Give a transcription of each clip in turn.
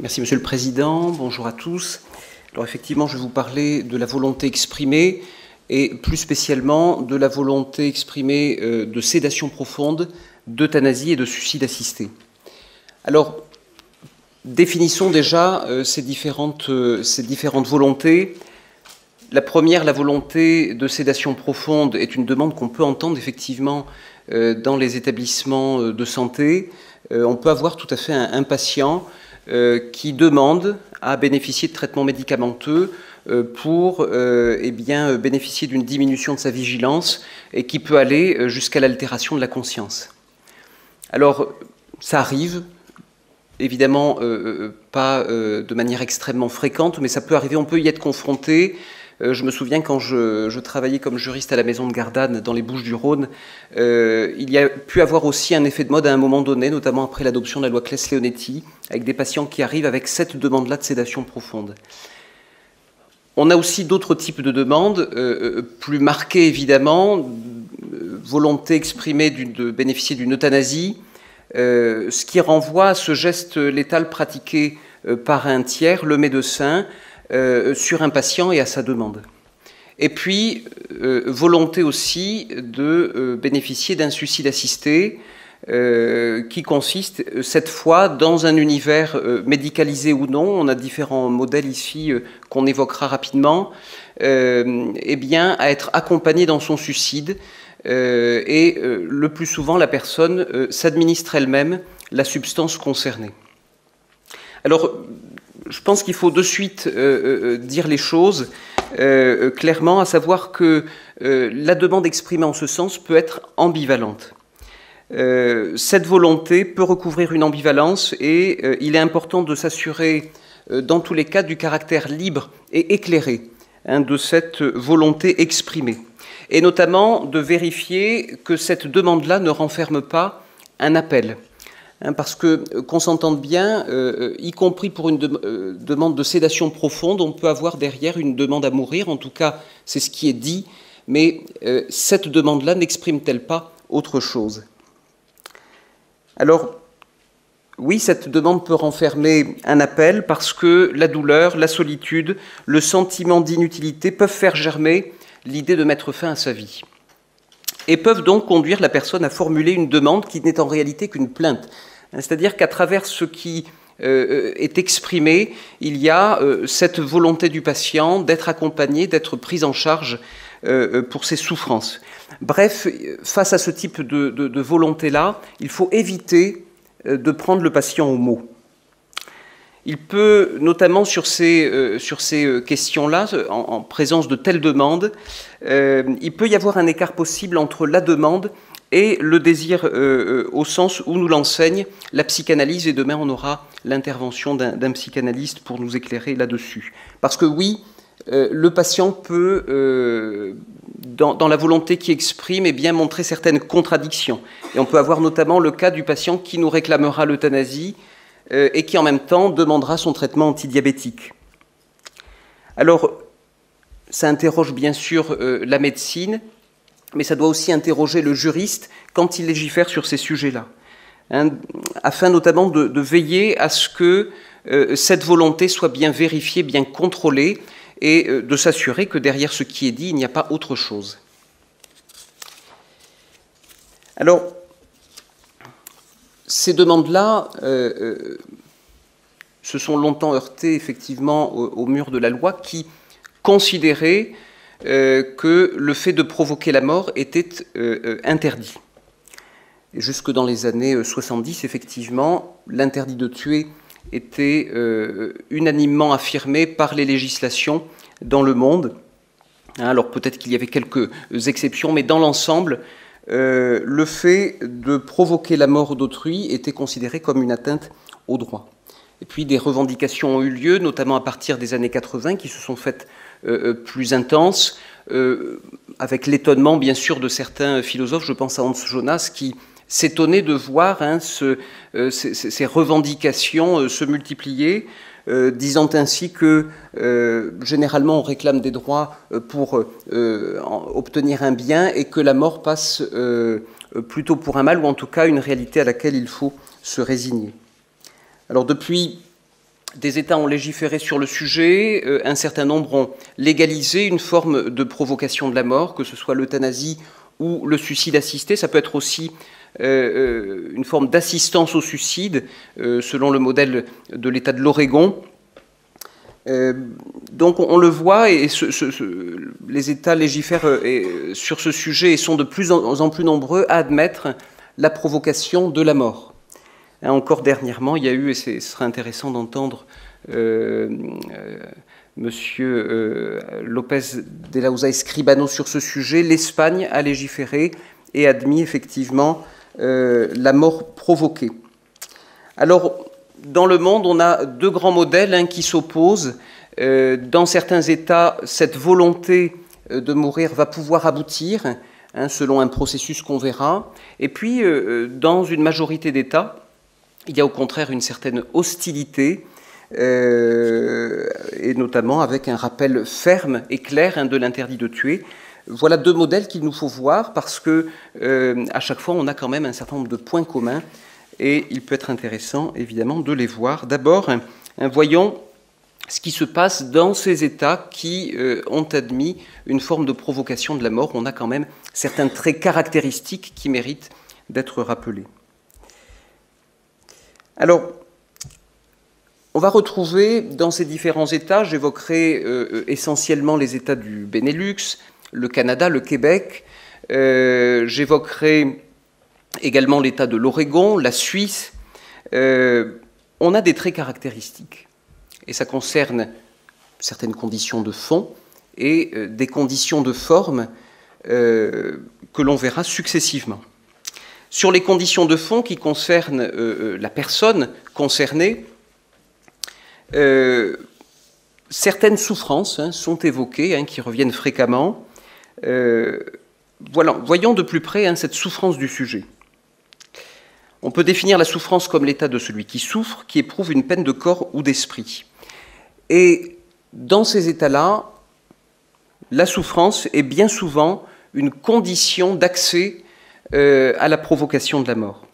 Merci Monsieur le Président, bonjour à tous. Alors effectivement, je vais vous parler de la volonté exprimée et plus spécialement de la volonté exprimée de sédation profonde, d'euthanasie et de suicide assisté. Alors, définissons déjà ces différentes volontés. La première, la volonté de sédation profonde, est une demande qu'on peut entendre effectivement dans les établissements de santé. On peut avoir tout à fait un patient qui demande à bénéficier de traitements médicamenteux pour bénéficier d'une diminution de sa vigilance et qui peut aller jusqu'à l'altération de la conscience. Alors, ça arrive, évidemment pas de manière extrêmement fréquente, mais ça peut arriver, on peut y être confronté. Je me souviens quand je travaillais comme juriste à la maison de Gardanne dans les Bouches-du-Rhône, il y a pu avoir aussi un effet de mode à un moment donné, notamment après l'adoption de la loi Claes-Leonetti, avec des patients qui arrivent avec cette demande-là de sédation profonde. On a aussi d'autres types de demandes, plus marquées évidemment, volonté exprimée de bénéficier d'une euthanasie, ce qui renvoie à ce geste létal pratiqué par un tiers, le médecin, sur un patient et à sa demande. Et puis, volonté aussi de bénéficier d'un suicide assisté qui consiste cette fois dans un univers médicalisé ou non, on a différents modèles ici qu'on évoquera rapidement, à être accompagné dans son suicide le plus souvent la personne s'administre elle-même la substance concernée. Alors, je pense qu'il faut de suite dire les choses clairement, à savoir que la demande exprimée en ce sens peut être ambivalente. Cette volonté peut recouvrir une ambivalence et il est important de s'assurer dans tous les cas du caractère libre et éclairé de cette volonté exprimée. Et notamment de vérifier que cette demande-là ne renferme pas un appel. Parce que, qu'on s'entende bien, y compris pour une demande de sédation profonde, on peut avoir derrière une demande à mourir, en tout cas c'est ce qui est dit, mais cette demande-là n'exprime-t-elle pas autre chose? Alors, oui, cette demande peut renfermer un appel parce que la douleur, la solitude, le sentiment d'inutilité peuvent faire germer l'idée de mettre fin à sa vie. Et peuvent donc conduire la personne à formuler une demande qui n'est en réalité qu'une plainte. C'est-à-dire qu'à travers ce qui est exprimé, il y a cette volonté du patient d'être accompagné, d'être pris en charge pour ses souffrances. Bref, face à ce type de volonté-là, il faut éviter de prendre le patient au mot. Il peut, notamment sur ces questions-là, en présence de telles demandes, il peut y avoir un écart possible entre la demande et le désir au sens où nous l'enseigne la psychanalyse, et demain on aura l'intervention d'un psychanalyste pour nous éclairer là-dessus. Parce que oui, le patient peut, dans la volonté qui exprime, montrer certaines contradictions. Et on peut avoir notamment le cas du patient qui nous réclamera l'euthanasie et qui en même temps demandera son traitement antidiabétique. Alors, ça interroge bien sûr la médecine, mais ça doit aussi interroger le juriste quand il légifère sur ces sujets-là, afin notamment de veiller à ce que cette volonté soit bien vérifiée, bien contrôlée, et de s'assurer que derrière ce qui est dit, il n'y a pas autre chose. Alors, ces demandes-là se sont longtemps heurtées effectivement au mur de la loi qui considérait que le fait de provoquer la mort était interdit. Et jusque dans les années 70, effectivement, l'interdit de tuer était unanimement affirmé par les législations dans le monde. Alors peut-être qu'il y avait quelques exceptions, mais dans l'ensemble, le fait de provoquer la mort d'autrui était considéré comme une atteinte au droit. Et puis des revendications ont eu lieu, notamment à partir des années 80, qui se sont faites plus intenses, avec l'étonnement bien sûr de certains philosophes, je pense à Hans Jonas, qui s'étonnait de voir ces revendications se multiplier, disant ainsi que généralement on réclame des droits pour obtenir un bien et que la mort passe plutôt pour un mal, ou en tout cas une réalité à laquelle il faut se résigner. Alors depuis des États ont légiféré sur le sujet, un certain nombre ont légalisé une forme de provocation de la mort, que ce soit l'euthanasie ou le suicide assisté. Ça peut être aussi une forme d'assistance au suicide, selon le modèle de l'État de l'Oregon. Donc on le voit, et les États légifèrent sur ce sujet et sont de plus en plus nombreux à admettre la provocation de la mort. Encore dernièrement, il y a eu, et ce serait intéressant d'entendre Monsieur Lopez de Lausa Escribano sur ce sujet, l'Espagne a légiféré et admis effectivement la mort provoquée. Alors, dans le monde, on a deux grands modèles qui s'opposent. Dans certains États, cette volonté de mourir va pouvoir aboutir, selon un processus qu'on verra. Et puis, dans une majorité d'États, il y a au contraire une certaine hostilité, et notamment avec un rappel ferme et clair de l'interdit de tuer. Voilà deux modèles qu'il nous faut voir, parce que à chaque fois, on a quand même un certain nombre de points communs, et il peut être intéressant, évidemment, de les voir. D'abord, voyons ce qui se passe dans ces États qui ont admis une forme de provocation de la mort. On a quand même certains traits caractéristiques qui méritent d'être rappelés. Alors, on va retrouver dans ces différents États, j'évoquerai essentiellement les États du Benelux, le Canada, le Québec, j'évoquerai également l'État de l'Oregon, la Suisse. On a des traits caractéristiques, et ça concerne certaines conditions de fond et des conditions de forme que l'on verra successivement. Sur les conditions de fond qui concernent la personne concernée, certaines souffrances sont évoquées, qui reviennent fréquemment. Voilà, voyons de plus près cette souffrance du sujet. On peut définir la souffrance comme l'état de celui qui souffre, qui éprouve une peine de corps ou d'esprit. Et dans ces états-là, la souffrance est bien souvent une condition d'accès à la provocation de la mort.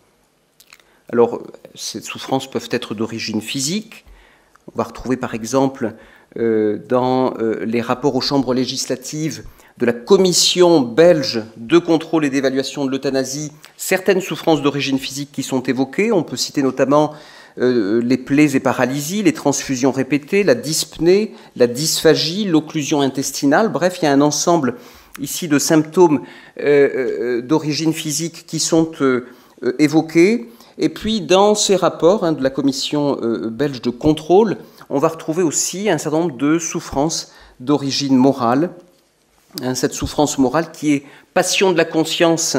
Alors, ces souffrances peuvent être d'origine physique. On va retrouver par exemple dans les rapports aux chambres législatives de la Commission belge de contrôle et d'évaluation de l'euthanasie certaines souffrances d'origine physique qui sont évoquées. On peut citer notamment les plaies et paralysies, les transfusions répétées, la dyspnée, la dysphagie, l'occlusion intestinale. Bref, il y a un ensemble ici de symptômes d'origine physique qui sont évoqués. Et puis, dans ces rapports de la Commission belge de contrôle, on va retrouver aussi un certain nombre de souffrances d'origine morale. Cette souffrance morale qui est passion de la conscience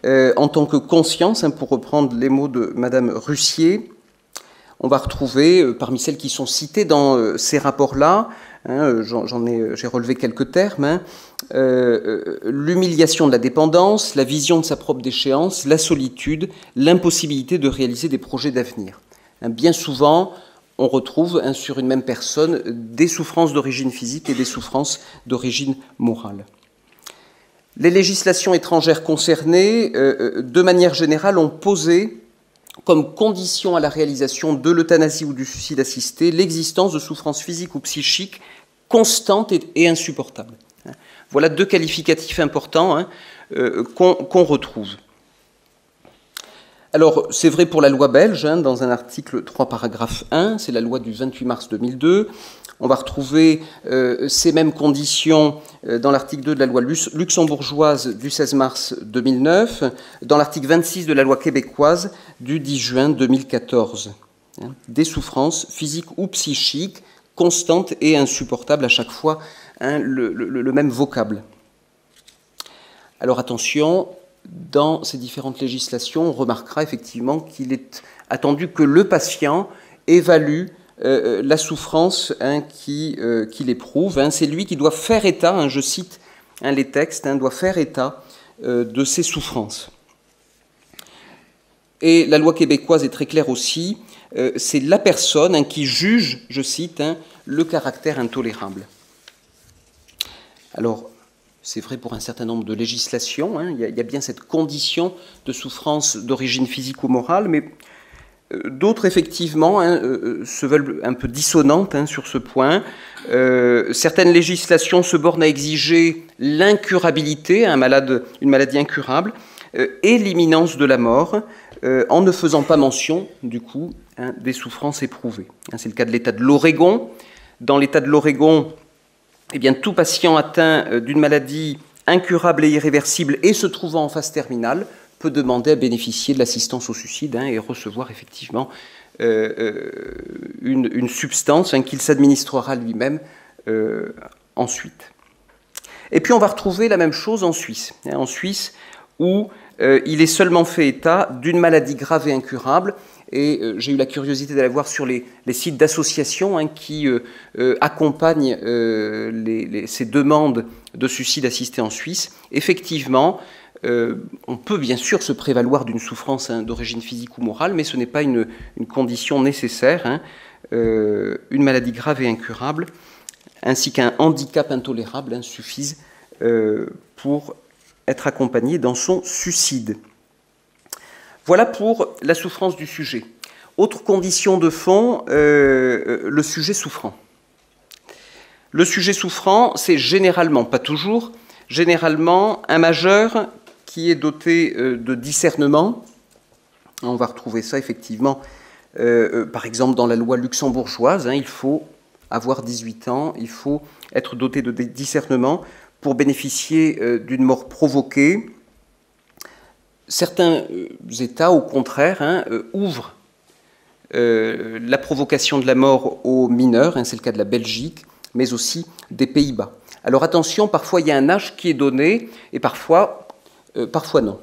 en tant que conscience, pour reprendre les mots de Madame Russier. On va retrouver, parmi celles qui sont citées dans ces rapports-là, j'ai relevé quelques termes, l'humiliation de la dépendance, la vision de sa propre déchéance, la solitude, l'impossibilité de réaliser des projets d'avenir. Bien souvent, on retrouve sur une même personne des souffrances d'origine physique et des souffrances d'origine morale. Les législations étrangères concernées, de manière générale, ont posé comme condition à la réalisation de l'euthanasie ou du suicide assisté l'existence de souffrances physiques ou psychiques constantes et insupportables. Voilà deux qualificatifs importants qu'on retrouve. Alors, c'est vrai pour la loi belge, dans un article 3, paragraphe 1, c'est la loi du 28 mars 2002. On va retrouver ces mêmes conditions dans l'article 2 de la loi luxembourgeoise du 16 mars 2009, dans l'article 26 de la loi québécoise du 10 juin 2014. Des souffrances physiques ou psychiques constantes et insupportables, à chaque fois le même vocable. Alors attention, dans ces différentes législations, on remarquera effectivement qu'il est attendu que le patient évalue la souffrance qu'il éprouve. C'est lui qui doit faire état, je cite les textes, doit faire état de ses souffrances. Et la loi québécoise est très claire aussi, c'est la personne qui juge, je cite, le caractère intolérable. Alors, c'est vrai pour un certain nombre de législations, il y a bien cette condition de souffrance d'origine physique ou morale, mais D'autres, effectivement, se veulent un peu dissonantes sur ce point. Certaines législations se bornent à exiger l'incurabilité, une maladie incurable, et l'imminence de la mort, en ne faisant pas mention, du coup, des souffrances éprouvées. C'est le cas de l'État de l'Oregon. Dans l'État de l'Oregon, eh bien, tout patient atteint d'une maladie incurable et irréversible et se trouvant en phase terminale peut demander à bénéficier de l'assistance au suicide et recevoir effectivement une substance qu'il s'administrera lui-même ensuite. Et puis on va retrouver la même chose en Suisse. En Suisse, où il est seulement fait état d'une maladie grave et incurable. Et j'ai eu la curiosité d'aller voir sur les sites d'associations qui accompagnent ces demandes de suicide assisté en Suisse. Effectivement, on peut bien sûr se prévaloir d'une souffrance d'origine physique ou morale, mais ce n'est pas une condition nécessaire. Une maladie grave et incurable, ainsi qu'un handicap intolérable suffisent pour être accompagné dans son suicide. Voilà pour la souffrance du sujet. Autre condition de fond, le sujet souffrant. Le sujet souffrant, c'est généralement, pas toujours, généralement un majeur qui est doté de discernement. On va retrouver ça effectivement, par exemple, dans la loi luxembourgeoise. Il faut avoir 18 ans, il faut être doté de discernement pour bénéficier d'une mort provoquée. Certains États, au contraire, ouvrent la provocation de la mort aux mineurs, c'est le cas de la Belgique, mais aussi des Pays-Bas. Alors attention, parfois il y a un âge qui est donné, et parfois non.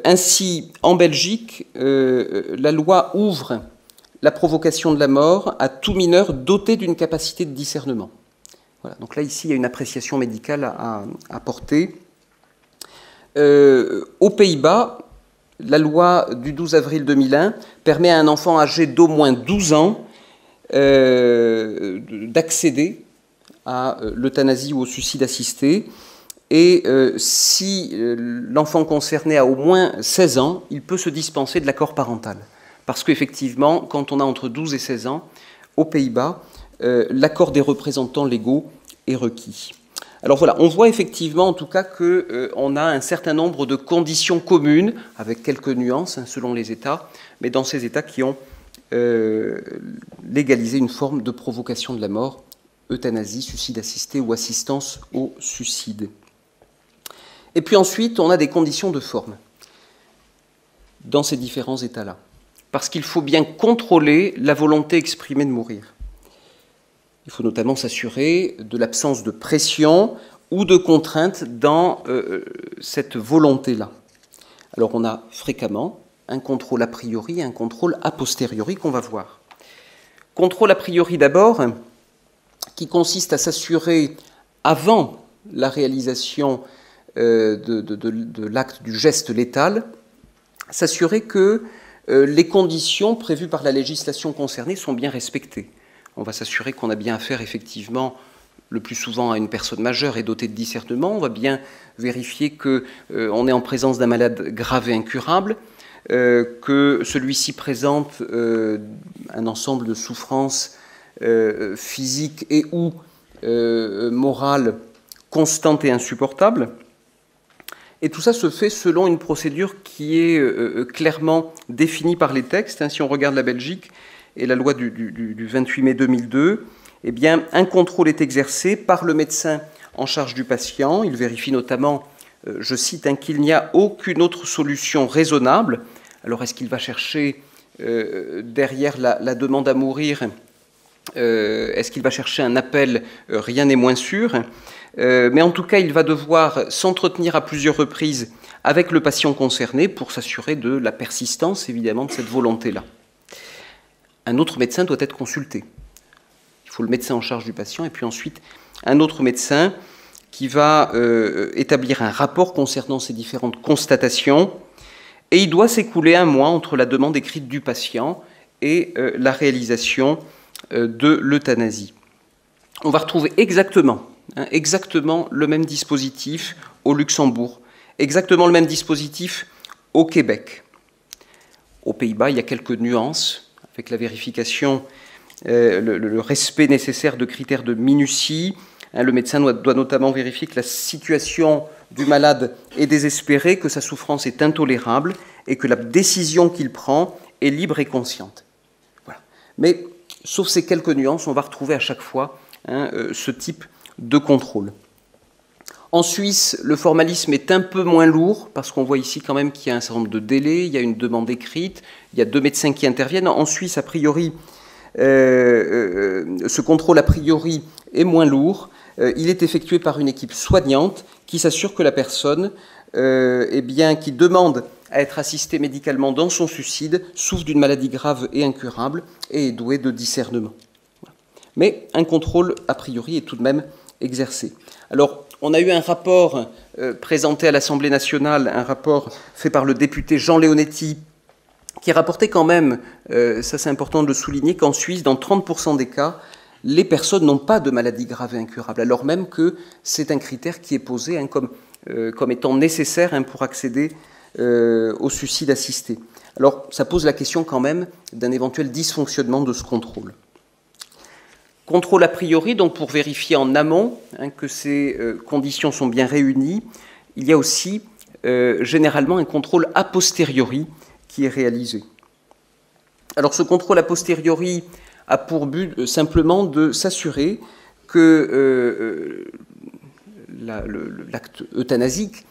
Ainsi, en Belgique, la loi ouvre la provocation de la mort à tout mineur doté d'une capacité de discernement. Voilà, donc là, ici, il y a une appréciation médicale à porter. Aux Pays-Bas, la loi du 12 avril 2001 permet à un enfant âgé d'au moins 12 ans d'accéder à l'euthanasie ou au suicide assisté. Et si l'enfant concerné a au moins 16 ans, il peut se dispenser de l'accord parental. Parce qu'effectivement, quand on a entre 12 et 16 ans, aux Pays-Bas, l'accord des représentants légaux est requis. Alors voilà, on voit effectivement en tout cas qu'on a un certain nombre de conditions communes, avec quelques nuances selon les États, mais dans ces États qui ont légalisé une forme de provocation de la mort, euthanasie, suicide assisté ou assistance au suicide. Et puis ensuite, on a des conditions de forme dans ces différents États-là, parce qu'il faut bien contrôler la volonté exprimée de mourir. Il faut notamment s'assurer de l'absence de pression ou de contrainte dans cette volonté-là. Alors on a fréquemment un contrôle a priori et un contrôle a posteriori qu'on va voir. Contrôle a priori d'abord, qui consiste à s'assurer avant la réalisation de l'acte du geste létal, s'assurer que les conditions prévues par la législation concernée sont bien respectées. On va s'assurer qu'on a bien affaire effectivement le plus souvent à une personne majeure et dotée de discernement. On va bien vérifier qu'on est en présence d'un malade grave et incurable, que celui-ci présente un ensemble de souffrances physiques et ou morales constantes et insupportables. Et tout ça se fait selon une procédure qui est clairement définie par les textes. Si on regarde la Belgique, et la loi du 28 mai 2002, eh bien, un contrôle est exercé par le médecin en charge du patient. Il vérifie notamment, je cite, qu'il n'y a aucune autre solution raisonnable. Alors, est-ce qu'il va chercher derrière la demande à mourir, est-ce qu'il va chercher un appel? Rien n'est moins sûr. Mais en tout cas, il va devoir s'entretenir à plusieurs reprises avec le patient concerné pour s'assurer de la persistance, évidemment, de cette volonté-là. Un autre médecin doit être consulté. Il faut le médecin en charge du patient et puis ensuite un autre médecin qui va établir un rapport concernant ces différentes constatations et il doit s'écouler un mois entre la demande écrite du patient et la réalisation de l'euthanasie. On va retrouver exactement le même dispositif au Luxembourg, exactement le même dispositif au Québec. Aux Pays-Bas, il y a quelques nuances avec la vérification, le respect nécessaire de critères de minutie. Le médecin doit notamment vérifier que la situation du malade est désespérée, que sa souffrance est intolérable et que la décision qu'il prend est libre et consciente. Voilà. Mais, sauf ces quelques nuances, on va retrouver à chaque fois ce type de contrôle. En Suisse, le formalisme est un peu moins lourd, parce qu'on voit ici quand même qu'il y a un certain nombre de délais, il y a une demande écrite, il y a 2 médecins qui interviennent. En Suisse, a priori, ce contrôle a priori est moins lourd. Il est effectué par une équipe soignante qui s'assure que la personne qui demande à être assistée médicalement dans son suicide souffre d'une maladie grave et incurable et est douée de discernement. Mais un contrôle, a priori, est tout de même exercé. Alors, on a eu un rapport présenté à l'Assemblée nationale, un rapport fait par le député Jean Leonetti, qui rapportait quand même, ça c'est important de le souligner, qu'en Suisse, dans 30% des cas, les personnes n'ont pas de maladie grave et incurable, alors même que c'est un critère qui est posé comme étant nécessaire pour accéder au suicide assisté. Alors, ça pose la question quand même d'un éventuel dysfonctionnement de ce contrôle. Contrôle a priori, donc pour vérifier en amont que ces conditions sont bien réunies, il y a aussi généralement un contrôle a posteriori qui est réalisé. Alors ce contrôle a posteriori a pour but simplement de s'assurer que l'acte euthanasique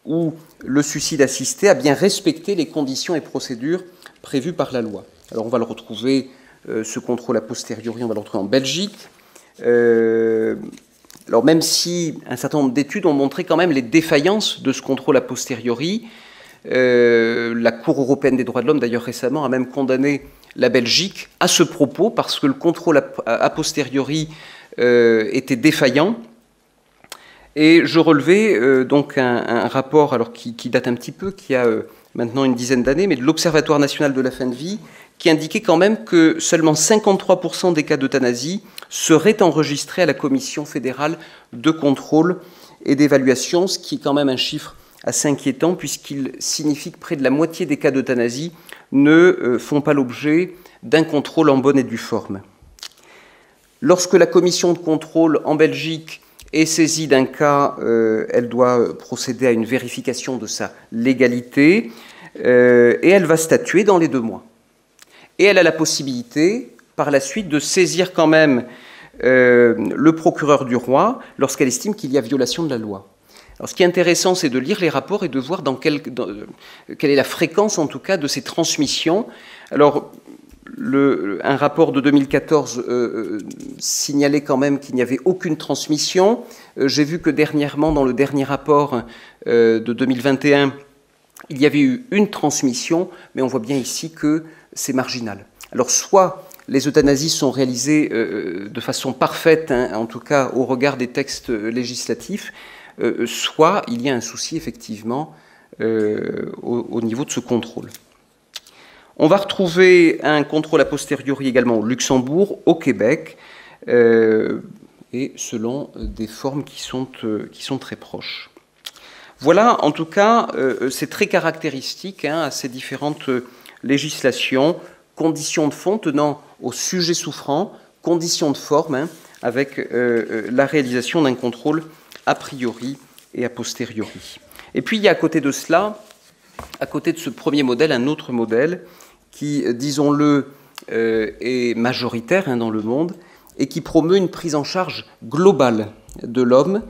ou le suicide assisté a bien respecté les conditions et procédures prévues par la loi. Alors on va le retrouver, ce contrôle a posteriori, on va le retrouver en Belgique. Alors même si un certain nombre d'études ont montré quand même les défaillances de ce contrôle a posteriori, la Cour européenne des droits de l'homme, d'ailleurs récemment, a même condamné la Belgique à ce propos, parce que le contrôle a posteriori était défaillant. Et je relevais donc un rapport alors, qui date un petit peu, qui a maintenant une dizaine d'années, mais de l'Observatoire national de la fin de vie, qui indiquait quand même que seulement 53% des cas d'euthanasie seraient enregistrés à la Commission fédérale de contrôle et d'évaluation, ce qui est quand même un chiffre assez inquiétant, puisqu'il signifie que près de la moitié des cas d'euthanasie ne font pas l'objet d'un contrôle en bonne et due forme. Lorsque la commission de contrôle en Belgique est saisie d'un cas, elle doit procéder à une vérification de sa légalité et elle va statuer dans les 2 mois. Et elle a la possibilité, par la suite, de saisir quand même le procureur du roi lorsqu'elle estime qu'il y a violation de la loi. Alors, ce qui est intéressant, c'est de lire les rapports et de voir quelle est la fréquence, en tout cas, de ces transmissions. Alors, un rapport de 2014 signalait quand même qu'il n'y avait aucune transmission. J'ai vu que dernièrement, dans le dernier rapport de 2021, il y avait eu une transmission, mais on voit bien ici que c'est marginal. Alors, soit les euthanasies sont réalisées de façon parfaite, en tout cas au regard des textes législatifs, soit il y a un souci effectivement au niveau de ce contrôle. On va retrouver un contrôle a posteriori également au Luxembourg, au Québec, et selon des formes qui sont très proches. Voilà, en tout cas, c'est très caractéristique à ces différentes législations, conditions de fond tenant au sujet souffrant, conditions de forme, avec la réalisation d'un contrôle a priori et a posteriori. Et puis il y a à côté de cela, à côté de ce premier modèle, un autre modèle qui, disons-le, est majoritaire dans le monde et qui promeut une prise en charge globale de l'homme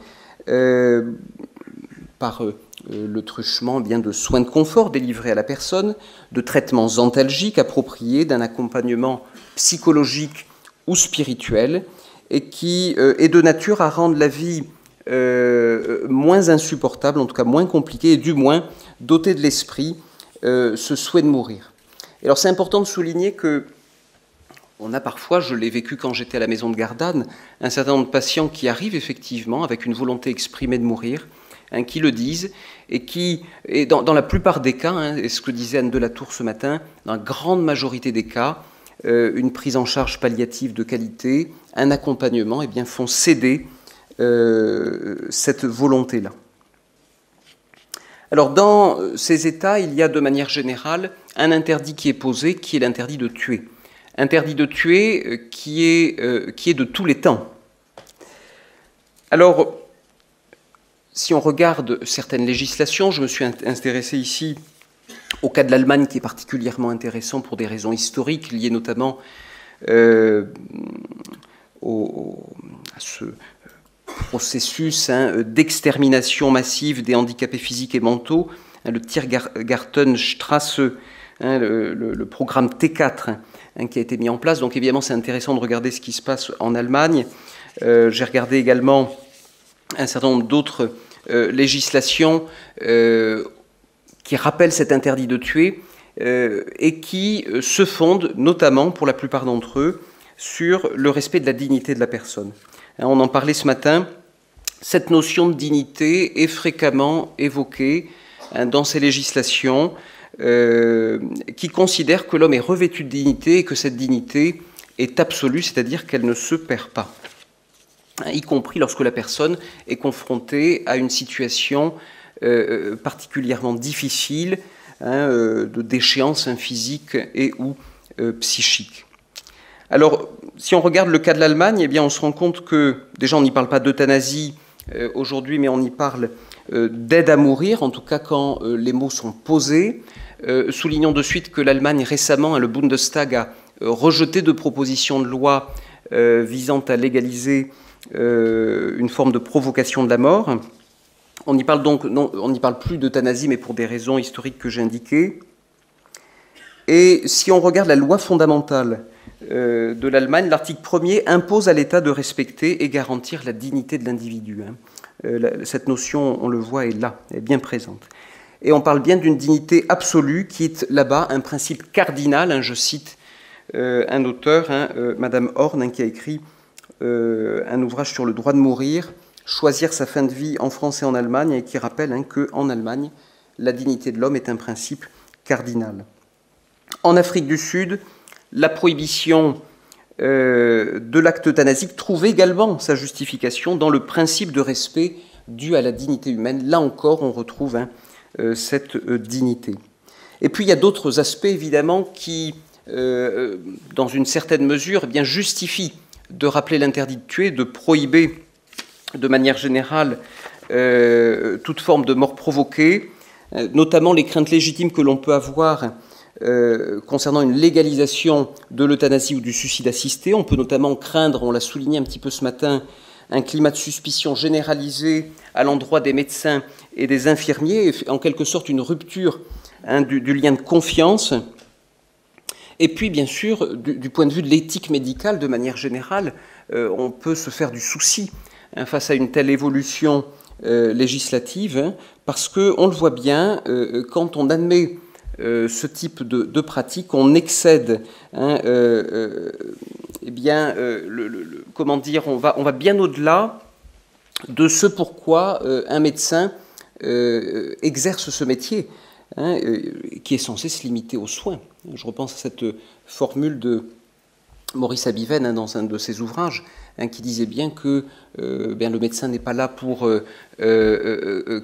par le truchement de soins de confort délivrés à la personne, de traitements antalgiques appropriés, d'un accompagnement psychologique ou spirituel, et qui est de nature à rendre la vie moins insupportable, en tout cas moins compliquée, et du moins doté de l'esprit ce souhait de mourir. Et alors c'est important de souligner que on a parfois, je l'ai vécu quand j'étais à la maison de Gardanne, un certain nombre de patients qui arrivent effectivement avec une volonté exprimée de mourir, qui le disent, et qui, et dans la plupart des cas, et ce que disait Anne Delatour ce matin, dans la grande majorité des cas, une prise en charge palliative de qualité, un accompagnement, font céder cette volonté-là. Alors dans ces états, il y a de manière générale un interdit qui est posé, qui est l'interdit de tuer. Interdit de tuer qui est de tous les temps. Alors, si on regarde certaines législations, je me suis intéressé ici au cas de l'Allemagne, qui est particulièrement intéressant pour des raisons historiques, liées notamment à ce processus d'extermination massive des handicapés physiques et mentaux, le Tiergartenstrasse, le programme T4 qui a été mis en place. Donc évidemment, c'est intéressant de regarder ce qui se passe en Allemagne. J'ai regardé également un certain nombre d'autres législations qui rappellent cet interdit de tuer et qui se fondent notamment, pour la plupart d'entre eux, sur le respect de la dignité de la personne. On en parlait ce matin, cette notion de dignité est fréquemment évoquée dans ces législations qui considèrent que l'homme est revêtu de dignité et que cette dignité est absolue, c'est-à-dire qu'elle ne se perd pas, y compris lorsque la personne est confrontée à une situation particulièrement difficile, de déchéance physique et ou psychique. Alors, si on regarde le cas de l'Allemagne, eh bien, on se rend compte que, déjà, on n'y parle pas d'euthanasie aujourd'hui, mais on y parle d'aide à mourir, en tout cas quand les mots sont posés. Soulignons de suite que l'Allemagne, récemment, le Bundestag a rejeté de propositions de loi visant à légaliser une forme de provocation de la mort. On y parle donc, non, on n'y parle plus d'euthanasie, mais pour des raisons historiques que j'ai indiquées. Et si on regarde la loi fondamentale de l'Allemagne, l'article 1er impose à l'État de respecter et garantir la dignité de l'individu. Cette notion, on le voit, est là, elle est bien présente. Et on parle bien d'une dignité absolue qui est là-bas un principe cardinal. Je cite un auteur, Madame Horn, qui a écrit un ouvrage sur le droit de mourir, choisir sa fin de vie en France et en Allemagne, et qui rappelle qu'en Allemagne, la dignité de l'homme est un principe cardinal. En Afrique du Sud, la prohibition de l'acte euthanasique trouve également sa justification dans le principe de respect dû à la dignité humaine. Là encore, on retrouve cette dignité. Et puis, il y a d'autres aspects, évidemment, qui, dans une certaine mesure, bien justifient de rappeler l'interdit de tuer, de prohiber de manière générale toute forme de mort provoquée, notamment les craintes légitimes que l'on peut avoir concernant une légalisation de l'euthanasie ou du suicide assisté. On peut notamment craindre, on l'a souligné un petit peu ce matin, un climat de suspicion généralisé à l'endroit des médecins et des infirmiers, en quelque sorte une rupture du lien de confiance. Et puis, bien sûr, du point de vue de l'éthique médicale, de manière générale, on peut se faire du souci face à une telle évolution législative, parce qu'on le voit bien, quand on admet ce type de pratique, on excède, comment dire, on va bien au-delà de ce pourquoi un médecin exerce ce métier, qui est censé se limiter aux soins. Je repense à cette formule de Maurice Abiven dans un de ses ouvrages, qui disait bien que le médecin n'est pas là pour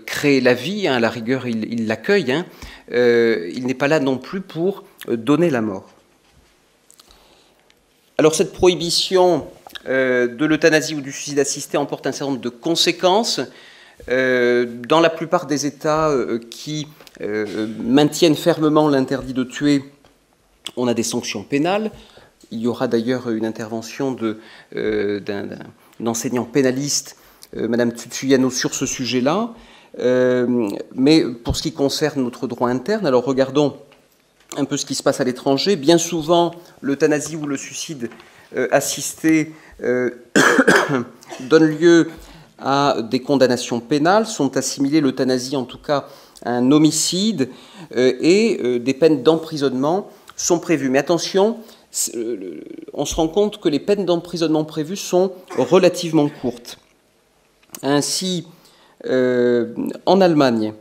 créer la vie, à la rigueur il l'accueille, il n'est pas là non plus pour donner la mort. Alors cette prohibition de l'euthanasie ou du suicide assisté emporte un certain nombre de conséquences. Dans la plupart des États qui maintiennent fermement l'interdit de tuer, on a des sanctions pénales. Il y aura d'ailleurs une intervention d'un enseignant pénaliste, Madame Tsutsuyano, sur ce sujet-là. Mais pour ce qui concerne notre droit interne, alors regardons un peu ce qui se passe à l'étranger. Bien souvent, l'euthanasie ou le suicide assisté donne lieu à des condamnations pénales, sont assimilées, l'euthanasie en tout cas, à un homicide, et des peines d'emprisonnement sont prévues. Mais attention, on se rend compte que les peines d'emprisonnement prévues sont relativement courtes. Ainsi, en Allemagne,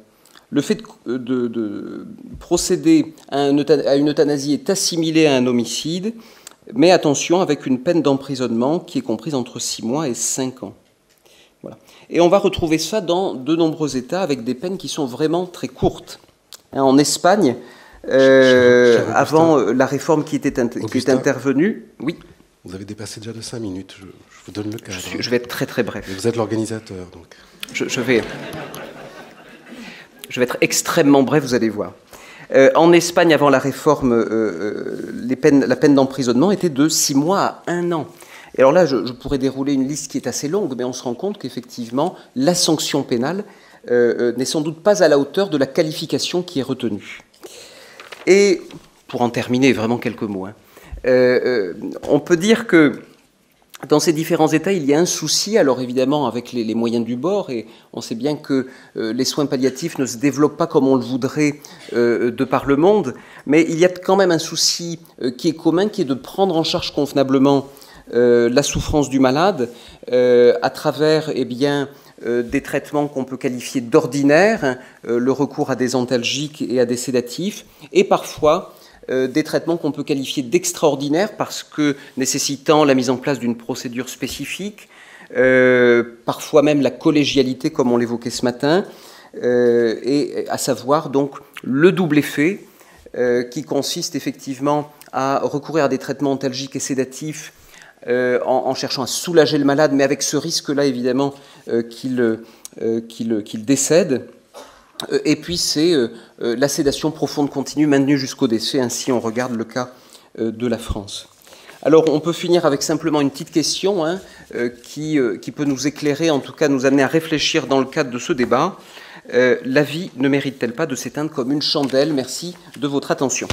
le fait de procéder à une euthanasie est assimilé à un homicide, mais attention, avec une peine d'emprisonnement qui est comprise entre 6 mois et 5 ans. Voilà. Et on va retrouver ça dans de nombreux États avec des peines qui sont vraiment très courtes. En Espagne, avant la réforme qui est intervenue. Oui. Vous avez dépassé déjà de 5 minutes, je vous donne le cadre. Je vais être très très bref. Et vous êtes l'organisateur, donc. Je vais être extrêmement bref, vous allez voir. En Espagne, avant la réforme, la peine d'emprisonnement était de 6 mois à 1 an. Et alors là, je pourrais dérouler une liste qui est assez longue, mais on se rend compte qu'effectivement, la sanction pénale n'est sans doute pas à la hauteur de la qualification qui est retenue. Et pour en terminer, vraiment quelques mots, on peut dire que dans ces différents États, il y a un souci, alors évidemment avec les moyens du bord, et on sait bien que les soins palliatifs ne se développent pas comme on le voudrait de par le monde, mais il y a quand même un souci qui est commun, qui est de prendre en charge convenablement la souffrance du malade à travers des traitements qu'on peut qualifier d'ordinaires, le recours à des antalgiques et à des sédatifs, et parfois des traitements qu'on peut qualifier d'extraordinaires parce que nécessitant la mise en place d'une procédure spécifique, parfois même la collégialité comme on l'évoquait ce matin, et à savoir donc le double effet qui consiste effectivement à recourir à des traitements antalgiques et sédatifs en cherchant à soulager le malade, mais avec ce risque-là évidemment qu'il décède. Et puis c'est la sédation profonde continue maintenue jusqu'au décès, ainsi on regarde le cas de la France. Alors on peut finir avec simplement une petite question qui peut nous éclairer, en tout cas nous amener à réfléchir dans le cadre de ce débat. La vie ne mérite-t-elle pas de s'éteindre comme une chandelle? Merci de votre attention.